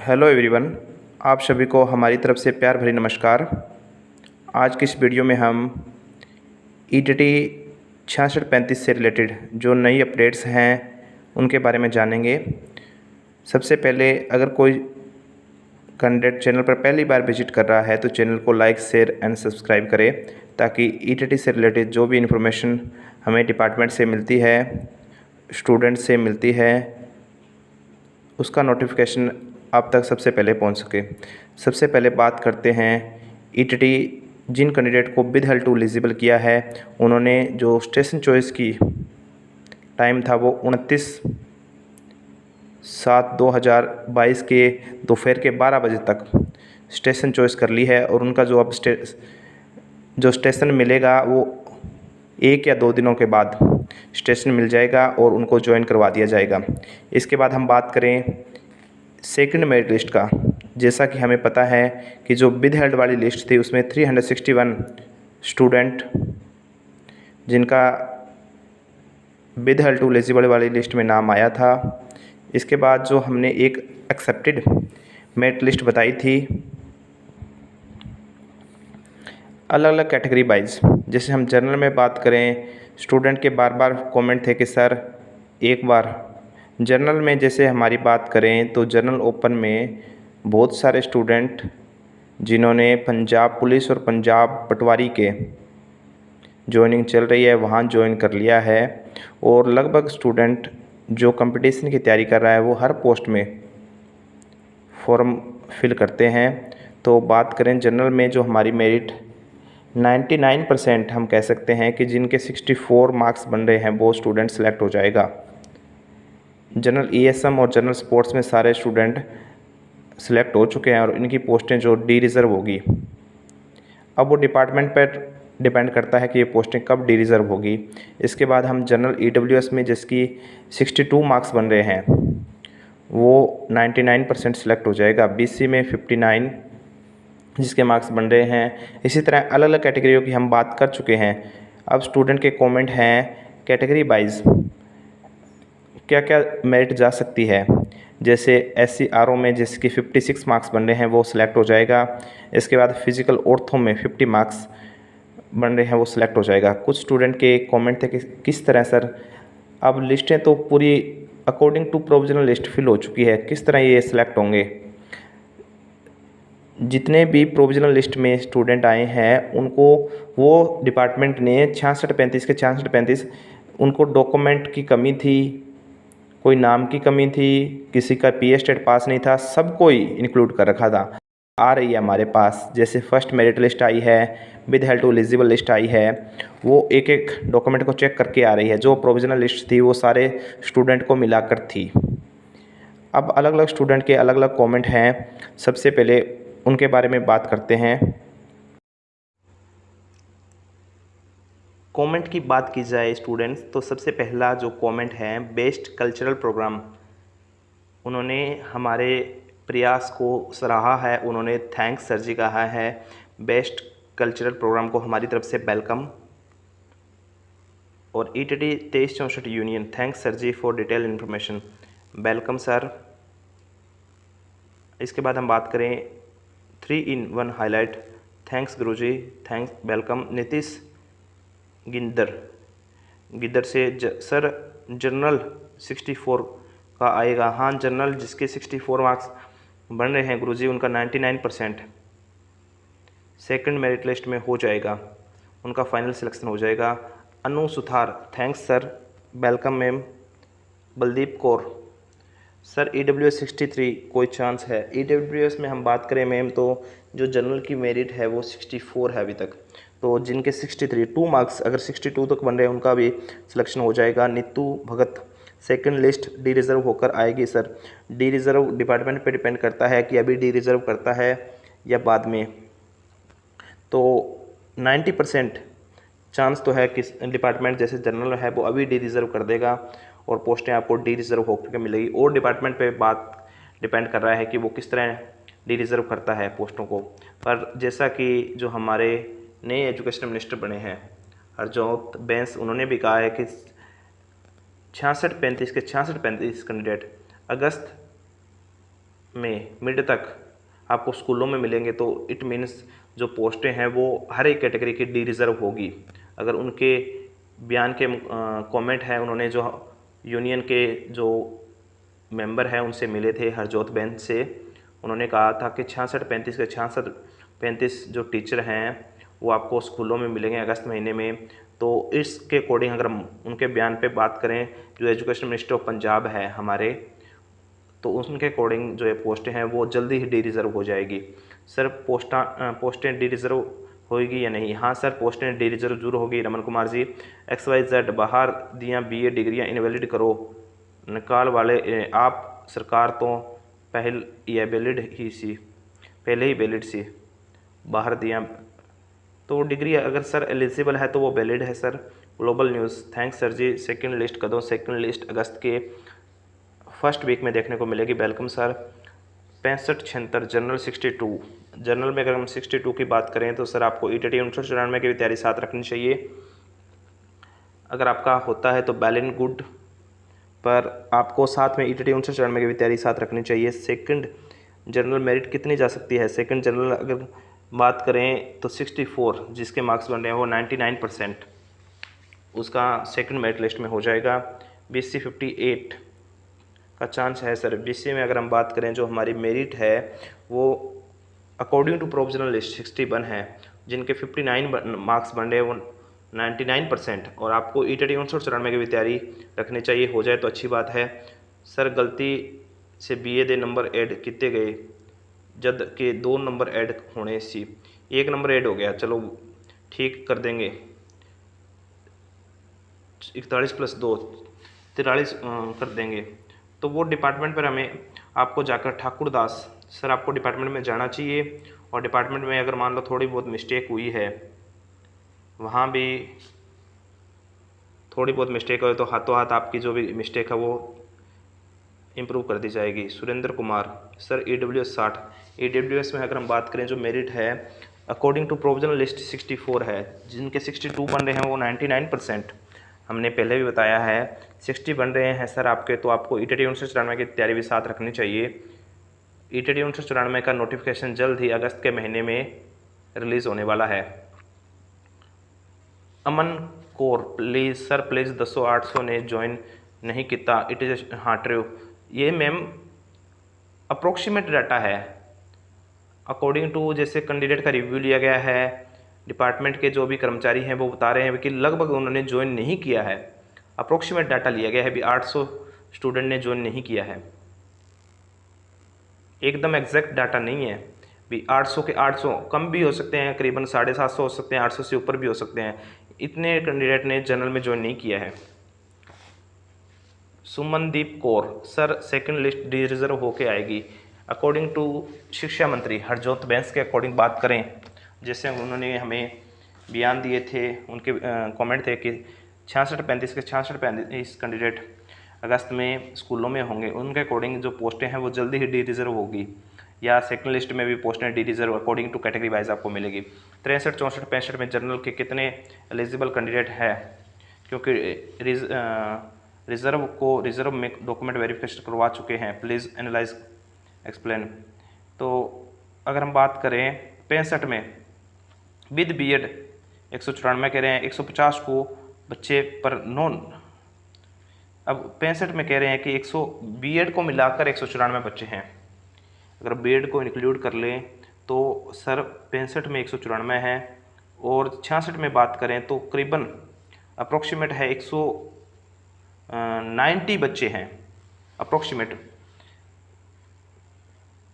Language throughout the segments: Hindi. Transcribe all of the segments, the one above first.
हेलो एवरीवन, आप सभी को हमारी तरफ से प्यार भरी नमस्कार। आज की इस वीडियो में हम ईटीटी 6635 से रिलेटेड जो नई अपडेट्स हैं उनके बारे में जानेंगे। सबसे पहले अगर कोई कैंडिडेट चैनल पर पहली बार विजिट कर रहा है तो चैनल को लाइक, शेयर एंड सब्सक्राइब करें ताकि ईटीटी से रिलेटेड जो भी इन्फॉर्मेशन हमें डिपार्टमेंट से मिलती है, स्टूडेंट से मिलती है, उसका नोटिफिकेशन आप तक सबसे पहले पहुंच सके। सबसे पहले बात करते हैं ईटीटी जिन कैंडिडेट को विद हेल्प टू एलिजिबल किया है, उन्होंने जो स्टेशन चॉइस की टाइम था वो 29/7/2022 के दोपहर के 12 बजे तक स्टेशन चॉइस कर ली है और उनका जो अब जो स्टेशन मिलेगा वो 1 या 2 दिनों के बाद स्टेशन मिल जाएगा और उनको ज्वाइन करवा दिया जाएगा। इसके बाद हम बात करें सेकंड मेरिट लिस्ट का। जैसा कि हमें पता है कि जो विद हेल्प वाली लिस्ट थी उसमें 361 स्टूडेंट जिनका विद हेल्प टू एलिजिबल वाली लिस्ट में नाम आया था। इसके बाद जो हमने एक एक्सेप्टेड मेरिट लिस्ट बताई थी अलग अलग कैटेगरी वाइज। जैसे हम जनरल में बात करें, स्टूडेंट के बार बार कमेंट थे कि सर एक बार जनरल में जैसे हमारी बात करें तो जनरल ओपन में बहुत सारे स्टूडेंट जिन्होंने पंजाब पुलिस और पंजाब पटवारी के जॉइनिंग चल रही है वहाँ ज्वाइन कर लिया है और लगभग स्टूडेंट जो कंपटीशन की तैयारी कर रहा है वो हर पोस्ट में फॉर्म फिल करते हैं। तो बात करें जनरल में जो हमारी मेरिट 99% हम कह सकते हैं कि जिनके 64 मार्क्स बन रहे हैं वो स्टूडेंट सेलेक्ट हो जाएगा। जनरल ईएसएम और जनरल स्पोर्ट्स में सारे स्टूडेंट सेलेक्ट हो चुके हैं और इनकी पोस्टें जो डी रिज़र्व होगी, अब वो डिपार्टमेंट पर डिपेंड करता है कि ये पोस्टें कब डी रिज़र्व होगी। इसके बाद हम जनरल ईडब्ल्यूएस में जिसकी 62 मार्क्स बन रहे हैं वो 99% सेलेक्ट हो जाएगा। बीसी में 59 जिसके मार्क्स बन रहे हैं। इसी तरह अलग अलग कैटेगरियों की हम बात कर चुके हैं। अब स्टूडेंट के कमेंट हैं कैटेगरी वाइज क्या क्या मेरिट जा सकती है। जैसे SC RO में जिसकी 56 मार्क्स बन रहे हैं वो सिलेक्ट हो जाएगा। इसके बाद फिजिकल ऑर्थो में 50 मार्क्स बन रहे हैं वो सिलेक्ट हो जाएगा। कुछ स्टूडेंट के कमेंट थे कि किस तरह सर अब लिस्टें तो पूरी according to provisional list fill हो चुकी है, किस तरह ये सिलेक्ट होंगे। जितने भी प्रोविजनल लिस्ट में स्टूडेंट आए हैं उनको वो डिपार्टमेंट ने 6635 के 6635 उनको डॉक्यूमेंट की कमी थी, कोई नाम की कमी थी, किसी का पीए स्टेट पास नहीं था, सबको ही इंक्लूड कर रखा था। आ रही है हमारे पास, जैसे फर्स्ट मेरिट लिस्ट आई है, with help to eligible list आई है, वो एक एक डॉक्यूमेंट को चेक करके आ रही है। जो प्रोविजनल लिस्ट थी वो सारे स्टूडेंट को मिलाकर थी। अब अलग अलग स्टूडेंट के अलग अलग कमेंट हैं, सबसे पहले उनके बारे में बात करते हैं। कमेंट की बात की जाए स्टूडेंट्स तो सबसे पहला जो कमेंट है बेस्ट कल्चरल प्रोग्राम, उन्होंने हमारे प्रयास को सराहा है, उन्होंने थैंक्स सर जी कहा है। बेस्ट कल्चरल प्रोग्राम को हमारी तरफ से वेलकम। और ETT 2364 union thanks sir ji for detail information, welcome sir. इसके बाद हम बात करें 3-in-1 हाईलाइट, थैंक्स गुरुजी, थैंक्स वेलकम। नीतीश गिद्दर से सर जनरल 64 का आएगा। हाँ, जनरल जिसके 64 मार्क्स बन रहे हैं गुरुजी उनका 99% सेकंड मेरिट लिस्ट में हो जाएगा, उनका फाइनल सिलेक्शन हो जाएगा। Anu Suthar thanks sir, welcome ma'am. Baldeep Kaur sir EWS 63 कोई चांस है। EWS में हम बात करें मैम तो जो जनरल की मेरिट है वो 64 है अभी तक, तो जिनके 63 2 मार्क्स अगर 62 तक बन रहे हैं उनका भी सिलेक्शन हो जाएगा। नीतू भगत सेकंड लिस्ट डी रिज़र्व होकर आएगी सर। डी रिज़र्व डिपार्टमेंट पे डिपेंड करता है कि अभी डी रिज़र्व करता है या बाद में। तो 90% चांस तो है कि डिपार्टमेंट जैसे जनरल है वो अभी डी रिज़र्व कर देगा और पोस्टें आपको डी रिज़र्व होकर मिलेगी। और डिपार्टमेंट पे बात डिपेंड कर रहा है कि वो किस तरह डी रिज़र्व करता है पोस्टों को। पर जैसा कि जो हमारे नए एजुकेशन मिनिस्टर बने हैं हरजोत बैंस, उन्होंने भी कहा है कि 6635 के 6635 कैंडिडेट अगस्त में मिड तक आपको स्कूलों में मिलेंगे, तो इट मीन्स जो पोस्टें हैं वो हर एक कैटेगरी की डी रिज़र्व होगी। अगर उनके बयान के कमेंट है, उन्होंने जो यूनियन के जो मेंबर हैं उनसे मिले थे हरजोत बेंच से, उन्होंने कहा था कि 66-35 के 66-35 जो टीचर हैं वो आपको स्कूलों में मिलेंगे अगस्त महीने में। तो इसके अकॉर्डिंग अगर हम उनके बयान पे बात करें, जो एजुकेशन मिनिस्टर ऑफ पंजाब है हमारे, तो उनके अकॉर्डिंग जो ये पोस्टें हैं वो जल्दी ही डी रिज़र्व हो जाएगी। सर पोस्टें डी रिज़र्व होगी या नहीं? हाँ सर, पोस्टें डी रिज़र्व जरूर होगी रमन कुमार जी। XYZ बाहर दियाँ BA डिग्रियाँ इनवैलिड करो निकाल वाले आप सरकार तो पहले ही वैलिड सी बाहर दिया, तो डिग्री अगर सर एलिजिबल है तो वो वैलिड है sir. Global news, thanks sir ji. Second list कदों? सेकंड लिस्ट अगस्त के फर्स्ट वीक में देखने को मिलेगी। Welcome sir. 65-76 जनरल 62, जनरल में अगर हम 62 की बात करें तो सर आपको ETT 1994 की भी तैयारी साथ रखनी चाहिए। अगर आपका होता है तो वेल एंड गुड, पर आपको साथ में ETT 1994 की भी तैयारी साथ रखनी चाहिए। सेकंड जनरल मेरिट कितनी जा सकती है? सेकंड जनरल अगर बात करें तो 64, जिसके मार्क्स बन रहे हैं वो 99%, उसका सेकंड मेरिट लिस्ट में हो जाएगा। BC 58 का चांस है सर। BC में अगर हम बात करें जो हमारी मेरिट है वो अकॉर्डिंग टू प्रोविजनल लिस्ट 61 है, जिनके 59 मार्क्स बन रहे हैं वो 99%, और आपको ETT 1994 की भी तैयारी रखनी चाहिए। हो जाए तो अच्छी बात है सर। गलती से BA दे नंबर ऐड किए गए जद के 2 नंबर ऐड होने सी, 1 नंबर ऐड हो गया, चलो ठीक कर देंगे। 41 + 2 43 कर देंगे। तो वो डिपार्टमेंट पर हमें आपको जाकर ठाकुर दास सर, आपको डिपार्टमेंट में जाना चाहिए, और डिपार्टमेंट में अगर मान लो थोड़ी बहुत मिस्टेक हुई है, वहाँ भी थोड़ी बहुत मिस्टेक हो तो हाथों हाथ आपकी जो भी मिस्टेक है वो इम्प्रूव कर दी जाएगी। Surendra Kumar sir, EWS 60, EWS में अगर हम बात करें जो मेरिट है अकॉर्डिंग टू प्रोविजनल लिस्ट 64 है, जिनके 62 बन रहे हैं वो 99%, हमने पहले भी बताया है। 60 बन रहे हैं सर आपके, तो आपको ETT 1994 की तैयारी भी साथ रखनी चाहिए। ETT 1994 का नोटिफिकेशन जल्द ही अगस्त के महीने में रिलीज़ होने वाला है। अमन कौर प्लीज़ सर, प्लीज़ 200-800 ने ज्वाइन नहीं किया, इट इज़ हाँ ट्रू। ये मैम अप्रोक्सीमेट डाटा है, अकॉर्डिंग टू जैसे कैंडिडेट का रिव्यू लिया गया है, डिपार्टमेंट के जो भी कर्मचारी हैं वो बता रहे हैं कि लगभग उन्होंने ज्वाइन नहीं किया है। अप्रोक्सीमेट डाटा लिया गया है, भी 800 स्टूडेंट ने ज्वाइन नहीं किया है, एकदम एग्जैक्ट डाटा नहीं है। भी 800 के 800 कम भी हो सकते हैं, करीबन 750 हो सकते हैं, 800 से ऊपर भी हो सकते हैं। इतने कैंडिडेट ने जनरल में ज्वाइन नहीं किया है। Sumandeep Kaur sir, second list D reserve होके आएगी अकॉर्डिंग टू शिक्षा मंत्री हरजोत बैंस के अकॉर्डिंग बात करें, जैसे उन्होंने हमें बयान दिए थे, उनके कमेंट थे कि 66-35 के 66-35 कैंडिडेट अगस्त में स्कूलों में होंगे, उनके अकॉर्डिंग जो पोस्टें हैं वो जल्दी ही डी रिजर्व होगी, या सेकंड लिस्ट में भी पोस्टें D reserve according to category wise आपको मिलेगी। 63, 64, 65 में जनरल के कितने एलिजिबल कैंडिडेट है, क्योंकि रिजर्व को रिजर्व में डॉक्यूमेंट वेरिफिकेशन करवा चुके हैं, प्लीज़ एनालाइज एक्सप्लेन। तो अगर हम बात करें 65 में विद BEd 194 कह रहे हैं, 150 को बच्चे पर नॉन, अब 65 में कह रहे हैं कि 100 BEd को मिलाकर 194 बच्चे हैं, अगर BEd को इंक्लूड कर लें तो सर 65 में 194 है, और 66 में बात करें तो करीबन अप्रोक्सीमेट है 190 बच्चे हैं अप्रोक्सीमेट।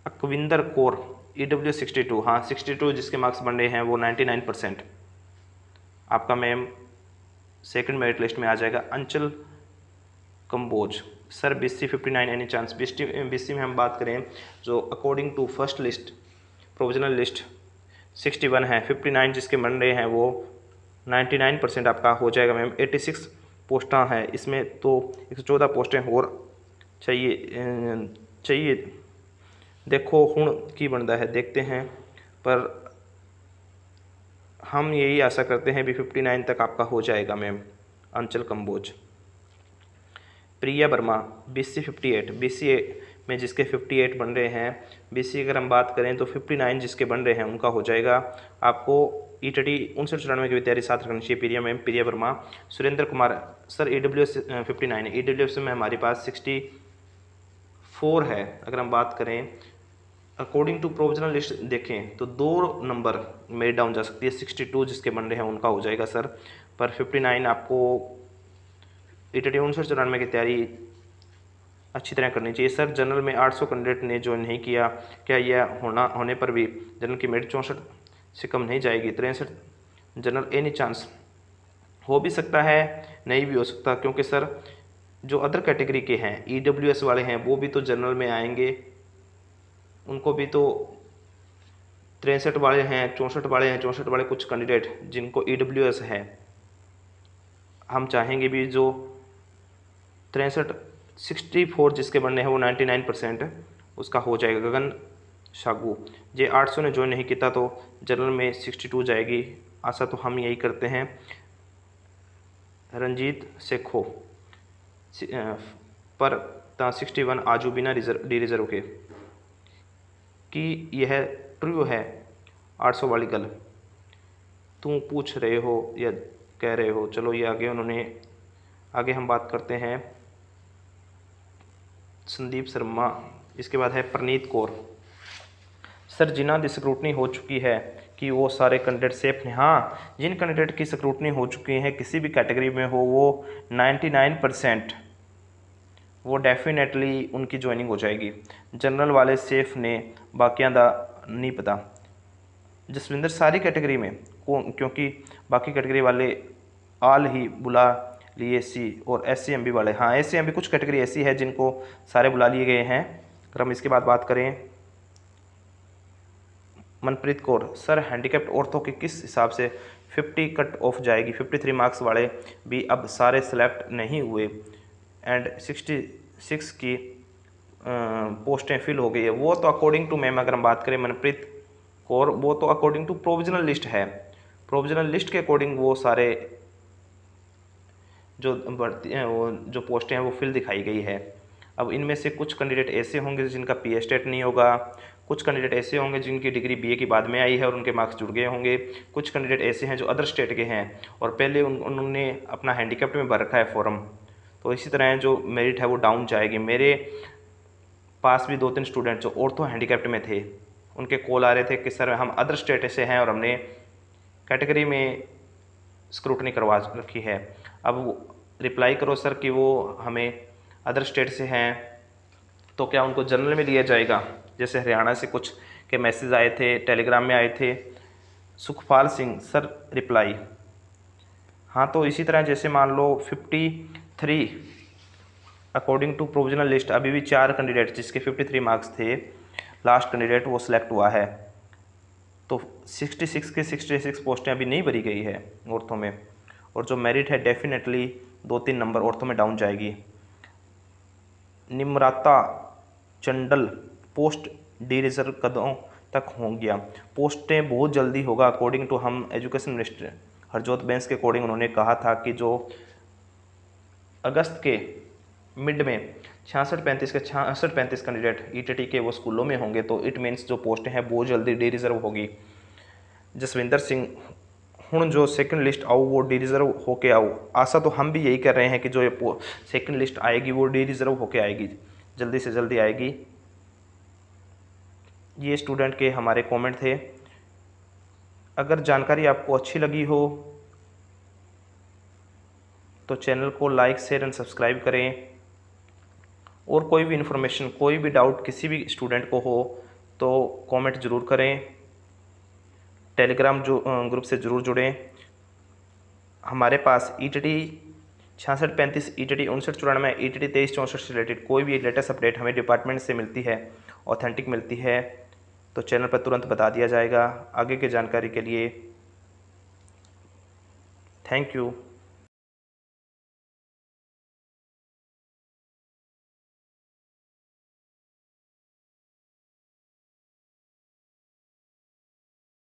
अकविंदर कौर EW 62, हाँ 62 जिसके मार्क्स बन रहे हैं वो 99% आपका मैम सेकंड मेरिट लिस्ट में आ जाएगा। Anchal Kamboj sir, BC 59 any chance? BC में हम बात करें जो according to first list provisional list 61 है, 59 जिसके बन रहे हैं वो 99% आपका हो जाएगा मैम। 86 पोस्टां हैं इसमें, तो 114 पोस्टें और चाहिए देखो हुण की बनता है, देखते हैं, पर हम यही आशा करते हैं भी 59 तक आपका हो जाएगा मैम। अंचल कंबोज प्रिया वर्मा BC 58, BC में जिसके 58 बन रहे हैं, BC अगर हम बात करें तो 59 जिसके बन रहे हैं उनका हो जाएगा। आपको ETT 59-94 की भी तैयारी साथ रखनी चाहिए। प्रिया मैम, प्रिया वर्मा। सुरेंद्र कुमार सर AWS 59 है, AWS में हमारे पास 64 है। अगर हम बात करें अकॉर्डिंग टू प्रोविजनल लिस्ट देखें तो 2 नंबर मेरी डाउन जा सकती है, 62 जिसके बन रहे हैं उनका हो जाएगा सर। पर 59 आपको ETT 59-94 की तैयारी अच्छी तरह करनी चाहिए सर। जनरल में 800 कैंडिडेट ने ज्वाइन नहीं किया, क्या यह होने पर भी जनरल की मेरिट 64 से कम नहीं जाएगी? 63 जनरल एनी चांस? हो भी सकता है, नहीं भी हो सकता, क्योंकि सर जो अदर कैटेगरी के हैं EWS वाले हैं वो भी तो जनरल में आएंगे, उनको भी तो 63 वाले हैं, 64 वाले हैं, 64 वाले कुछ कैंडिडेट जिनको EWS है। हम चाहेंगे भी जो 64 जिसके बनने हैं वो 99% उसका हो जाएगा। गगन शागू जे 800 ने ज्वाइन नहीं किया तो जनरल में 62 जाएगी, आशा तो हम यही करते हैं। रंजीत सेखो पर 61 आजू बिना डी रिजर्व के कि यह ट्रू है 800 वाली गल तू पूछ रहे हो या कह रहे हो? चलो ये आगे हम बात करते हैं संदीप शर्मा। इसके बाद है प्रनीत कौर सर जिन्हों की स्क्रूटनी हो चुकी है कि वो सारे कैंडिडेट सेफ हैं। हाँ, जिन कैंडिडेट की स्क्रूटनी हो चुकी है किसी भी कैटेगरी में हो वो 99% वो डेफिनेटली उनकी ज्वाइनिंग हो जाएगी। जनरल वाले सेफ ने, बाकियां दा नहीं पता। जसविंदर सारी कैटेगरी में क्योंकि बाकी कैटेगरी वाले आल ही बुला लिए सी और SC MB वाले। हाँ, SC MB कुछ कैटेगरी ऐसी है जिनको सारे बुला लिए गए हैं। अगर हम इसके बाद बात करें मनप्रीत कौर सर हैंडीकैप्ड औरतों की किस हिसाब से 50 कट ऑफ जाएगी? 53 मार्क्स वाले भी अब सारे सेलेक्ट नहीं हुए एंड 66 की पोस्टें फिल हो गई है। वो तो अकॉर्डिंग टू मैम अगर हम बात करें मनप्रीत कौर, वो तो अकॉर्डिंग टू प्रोविजनल लिस्ट है। प्रोविजनल लिस्ट के अकॉर्डिंग वो सारे जो भर्ती हैं वो जो पोस्टें हैं वो फिल दिखाई गई है। अब इनमें से कुछ कैंडिडेट ऐसे होंगे जिनका PA स्टेट नहीं होगा, कुछ कैंडिडेट ऐसे होंगे जिनकी डिग्री BA की बाद में आई है और उनके मार्क्स जुड़ गए होंगे, कुछ कैंडिडेट ऐसे हैं जो अदर स्टेट के हैं और पहले उन्होंने अपना हैंडीकैप्ट में भर रखा है फॉर्म, तो इसी तरह जो मेरिट है वो डाउन जाएगी। मेरे पास भी 2-3 स्टूडेंट जो ऑर्थो हैंडीकैप्ट में थे उनके कॉल आ रहे थे कि सर हम अदर स्टेट से हैं और हमने कैटेगरी में स्क्रूटनी करवा रखी है। अब रिप्लाई करो सर कि वो हमें अदर स्टेट से हैं तो क्या उनको जनरल में लिया जाएगा? जैसे हरियाणा से कुछ के मैसेज आए थे, टेलीग्राम में आए थे। सुखपाल सिंह सर रिप्लाई, हाँ तो इसी तरह जैसे मान लो 53 अकॉर्डिंग टू प्रोविजनल लिस्ट अभी भी 4 कैंडिडेट जिसके 53 मार्क्स थे, लास्ट कैंडिडेट वो सिलेक्ट हुआ है, तो 66 के 66 पोस्टें अभी नहीं भरी गई है औरतों में, और जो मेरिट है डेफिनेटली 2-3 नंबर औरतों में डाउन जाएगी। निम्राता चंडल पोस्ट डी रिजर्व कदों तक हो गया? पोस्टें बहुत जल्दी होगा अकॉर्डिंग टू हम एजुकेशन मिनिस्टर हरजोत बैंस के अकॉर्डिंग उन्होंने कहा था कि जो अगस्त के मिड में 66-35 के 66-35 कैंडिडेट ETT के वो स्कूलों में होंगे, तो इट मीन्स जो पोस्टें हैं बहुत जल्दी डी रिजर्व होगी। जसविंदर सिंह हूँ जो सेकंड लिस्ट आओ वो डी रिजर्व होके आओ, आशा तो हम भी यही कर रहे हैं कि जो ये सेकंड लिस्ट आएगी वो डी रिजर्व होके आएगी, जल्दी से जल्दी आएगी। ये स्टूडेंट के हमारे कमेंट थे। अगर जानकारी आपको अच्छी लगी हो तो चैनल को लाइक शेयर एंड सब्सक्राइब करें, और कोई भी इन्फॉर्मेशन कोई भी डाउट किसी भी स्टूडेंट को हो तो कमेंट ज़रूर करें। टेलीग्राम जो ग्रुप से ज़रूर जुड़ें। हमारे पास ETT 66-35 ETT 59-94 ETT 23-64 से रिलेटेड कोई भी लेटेस्ट अपडेट हमें डिपार्टमेंट से मिलती है, ऑथेंटिक मिलती है, तो चैनल पर तुरंत बता दिया जाएगा। आगे की जानकारी के लिए थैंक यू।